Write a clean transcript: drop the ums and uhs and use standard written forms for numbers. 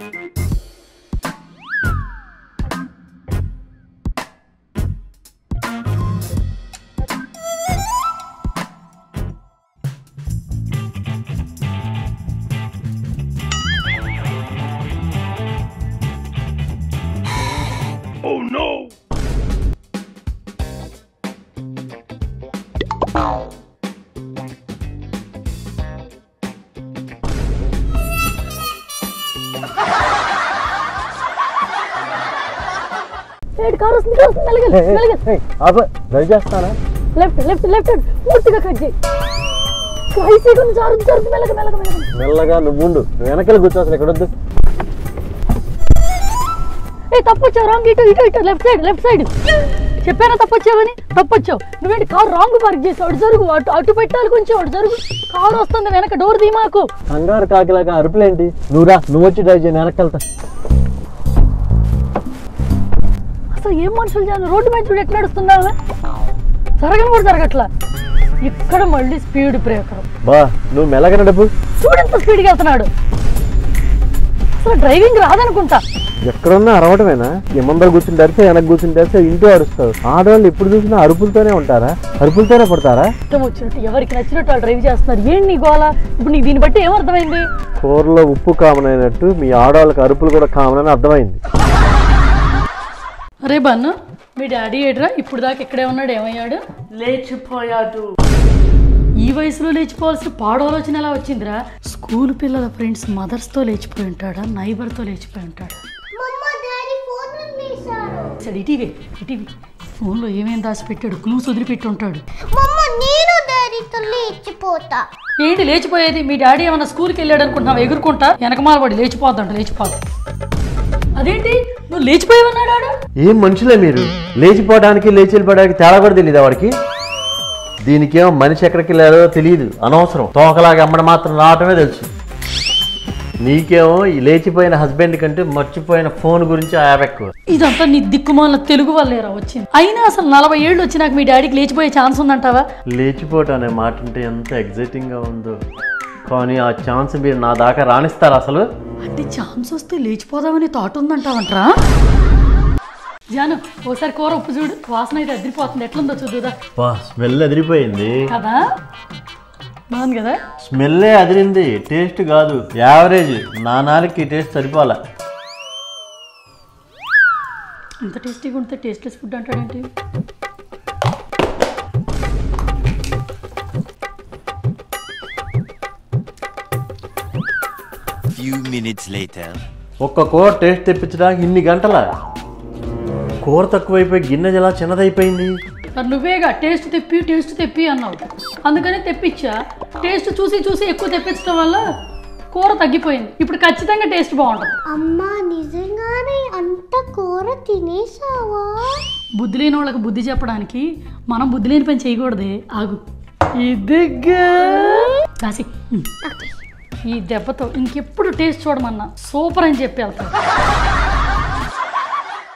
Oh no! Car drive చేస్తానా? Left left left పూర్తిగా cut చేయి. మెల్లగా నువ్వు ఉండు, వెనకాల కూర్చో, అసలు ఎక్కడొద్దు. తప్పొచ్చావు, రాంగ్. ఇటు ఇటు ఇటు లెఫ్ట్ సైడ్ లెఫ్ట్ సైడ్. చెప్పానా తప్పొచ్చావని? తప్పొచ్చావు. నువ్వేంటి కారు రాంగ్ పార్క్ చేసావు? అటు జరుగు, అటు పెట్టాలి, కొంచెం అటు జరుగు. కారు వస్తుంది వెనక, డోర్ దీ మాకు. కంగారు కాకిలాగా అరుపులేంటి? నువ్వు వచ్చి డ్రైవ్ చేయి, వెనకెళ్తా. అసలు ఏం మనుషులు చేయాలి? రోడ్డు మీద చూడు ఎట్లా నడుస్తున్నావా? జరగని కూడా జరగట్లా. ఇక్కడ మళ్ళీ స్పీడ్ బ్రేకర్. బా నువ్వు మెల్లగా నడుపు. చూడంత స్పీడ్గా వెళ్తున్నాడు. అసలు డ్రైవింగ్ రాదనుకుంటా. ఎక్కడున్నా అరవటమేనా? ముందర కూర్చుంటే అరిస్తే, వెనక్కి కూర్చుంటే అరిస్తే, ఇంటూ అరుస్తారు. ఆడవాళ్ళు ఎప్పుడు చూసినా అరుపులతోనే ఉంటారా? అరుపులతోనే పడతారా? ఇష్టం వచ్చినట్టు ఎవరికి నచ్చినట్టు వాళ్ళు డ్రైవ్ చేస్తున్నారు. ఏం నీ గోళ? ఇప్పుడు నీకు దీన్ని బట్టి ఏమర్థమైంది? కూరలో ఉప్పు కామన్ అయినట్టు మీ ఆడవాళ్ళకి అరుపులు కూడా కామన్ అని అర్థమైంది. అరే బన్ను, మీ డాడీ ఏడ్రా? ఇప్పుడు దాకా ఇక్కడే ఉన్నాడు, ఏమయ్యాడు? లేచిపోయాడు. ఈ వయసులో లేచిపోవాల్సిన పాడు ఆలోచన ఎలా వచ్చిందిరా? స్కూల్ పిల్లల ఫ్రెండ్స్ మదర్స్తో లేచిపోయి ఉంటాడా, నైబర్తో లేచిపోయి ఉంటాడా? ఇటీవీ ఫోన్లో ఏమేమి దాచిపెట్టాడు? క్లూస్ వదిలిపెట్టి ఉంటాడు. ఏంటి లేచిపోయేది? మీ డాడీ ఏమన్నా స్కూల్కి వెళ్ళాడు అనుకుంటున్నావు? ఎగురుకుంటా వెనకమాల పడి లేచిపోద్దంట. అదేంటి నువ్వు లేచిపోయావన్నాడు? ఏం మనుషులే మీరు? లేచిపోవడానికి లేచి వెళ్ళిపోవడానికి తేడా కూడా తెలియదు వాడికి. దీనికేమో మనిషి ఎక్కడికి వెళ్ళారో తెలియదు, అనవసరం. తోకలాగా అమ్మడం మాత్రం రావటమే తెలుసు. నీకేమో ఈ లేచిపోయిన హస్బెండ్ కంటే మర్చిపోయిన ఫోన్ గురించి ఎక్కువ. ఇదంతా నీ దిక్కుమాల తెలుగు వల్లేరా వచ్చింది. అయినా అసలు 40 ఏళ్ళు వచ్చినాక మీ డాడీకి లేచిపోయే ఛాన్స్ ఉందంటావా? లేచిపోవటం అనే మాట అంటే ఎంత ఎగ్జైటింగ్ గా ఉందో, కానీ ఆ ఛాన్స్ మీరు నా దాకా రాణిస్తారు అసలు? అంటే ఛాన్స్ వస్తే లేచిపోదామని థాట్ ఉందంటావంటరా? జాను, ఓసారి కూర ఉప్పు చూడు, వాసన అయితే అదిరిపోతుంది. ఎట్లుందో చూద్దా? స్మెల్ అదిరిపోయింది కదా, బాగుంది కదా? స్మెల్లే అదిరింది, టేస్ట్ కాదు. యావరేజ్. నా నాలుగుకి టేస్ట్ సరిపోలే. ఇంత టేస్టీగా ఉంటే టేస్ట్లెస్ ఫుడ్ అంటాడేంటి? ఒక్క కూర టేస్ట్ తెప్పించడానికి ఇన్ని గంటల? కూర తక్కువైపోయి గిన్నె ఎలా చిన్నదైపోయింది? నువ్వేగా టేస్ట్ తెప్పి అన్నావు, అందుకని తెప్పించా. టేస్ట్ చూసి చూసి ఎక్కువ తెప్పించడం వల్ల కూర తగ్గిపోయింది. ఇప్పుడు ఖచ్చితంగా టేస్ట్ బాగుంటుంది. అమ్మా నిజంగానే అంత కూర తినేసావా? బుద్ధి లేని వాళ్ళకి బుద్ధి చెప్పడానికి మనం బుద్ధి లేని పని చేయకూడదే. ఆగు, ఇదిగా కాసి ఈ దెబ్బతో ఇంకెప్పుడు టేస్ట్ చూడమన్నా సూపర్ అని చెప్పి వెళ్తాను.